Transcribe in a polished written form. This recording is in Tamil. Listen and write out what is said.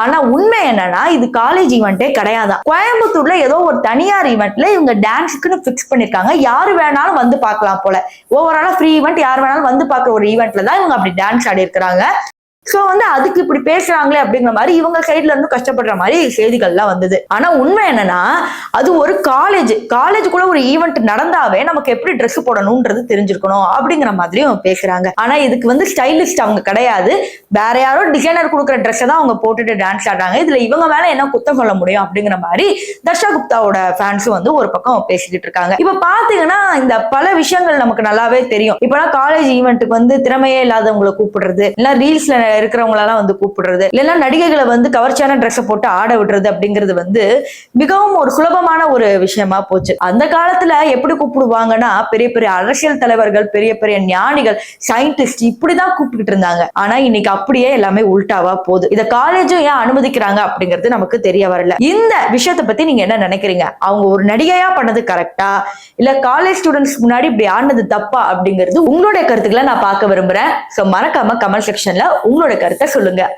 ஆனா உண்மை என்னன்னா இது காலேஜ் ஈவெண்ட்டே கிடையாதான். கோயம்புத்தூர்ல ஏதோ ஒரு தனியார் ஈவெண்ட்ல இவங்க டான்ஸுக்குன்னு பிக்ஸ் பண்ணிருக்காங்க. யாரு வேணாலும் வந்து பார்க்கலாம் போல. ஓவராலா ஃப்ரீ ஈவெண்ட், யார் வேணாலும் வந்து பார்க்குற ஒரு ஈவெண்ட்ல தான் இவங்க அப்படி டான்ஸ் ஆடி இருக்கிறாங்க. சோ அதுக்கு இப்படி பேசுறாங்களே அப்படிங்கிற மாதிரி இவங்க சைட்ல இருந்து கஷ்டப்படுற மாதிரி செய்திகள்லாம் வந்தது. ஆனா உண்மை என்னன்னா அது ஒரு காலேஜுக்குள்ள ஒரு ஈவெண்ட் நடந்தாவே நமக்கு எப்படி ட்ரெஸ் போடணும்ன்றது தெரிஞ்சிருக்கணும் அப்படிங்கிற மாதிரியும் பேசுறாங்க. ஆனா இதுக்கு ஸ்டைலிஸ்ட் அவங்க கிடையாது. வேற யாரோ டிசைனர் கொடுக்குற ட்ரெஸ் தான் அவங்க போட்டுட்டு டான்ஸ் ஆடுறாங்க. இதுல இவங்க மேல என்ன குத்தம் சொல்ல முடியும் அப்படிங்கிற மாதிரி தர்ஷா குப்தாவோட ஃபேன்ஸும் ஒரு பக்கம் பேசிக்கிட்டு இருக்காங்க. இப்ப பாத்தீங்கன்னா இந்த பல விஷயங்கள் நமக்கு நல்லாவே தெரியும். இப்பெல்லாம் காலேஜ் ஈவெண்ட்டுக்கு திறமையே இல்லாதவங்களை கூப்பிடுறது, இல்ல ரீல்ஸ்ல இருக்கிறவங்களெல்லாம் கூப்பிடுறது, இல்லைன்னா நடிகைகளை கவர்ச்சியான ட்ரெஸ் போட்டு ஆட விடுறது அப்படிங்கிறது மிகவும் ஒரு சுலபமான ஒரு விஷயமா போச்சு. அந்த காலத்துல எப்படி கூப்பிடுவாங்கன்னா பெரிய பெரிய அரசியல் தலைவர்கள், பெரிய பெரிய ஞானிகள், சயின்டிஸ்ட் இப்படிதான் கூப்பிட்டு இருந்தாங்க. ஆனா இன்னைக்கு அப்படியே எல்லாமே உல்டாவா போகுது. இத காலேஜும் ஏன் அனுமதிக்கிறாங்க அப்படிங்கிறது நமக்கு தெரிய வரல. இந்த விஷயத்தை பத்தி நீங்க என்ன நினைக்கிறீங்க? அவங்க ஒரு நடிகையா பண்ணது கரெக்டா, இல்ல காலேஜ் ஸ்டூடெண்ட்ஸ் முன்னாடி இப்படி ஆடினது தப்பா அப்படிங்கிறது உங்களுடைய கருத்துக்களை நான் பார்க்க விரும்புறேன். சோ மறக்காம கமெண்ட் செக்ஷன்ல உங்களோட கருத்தை சொல்லுங்க.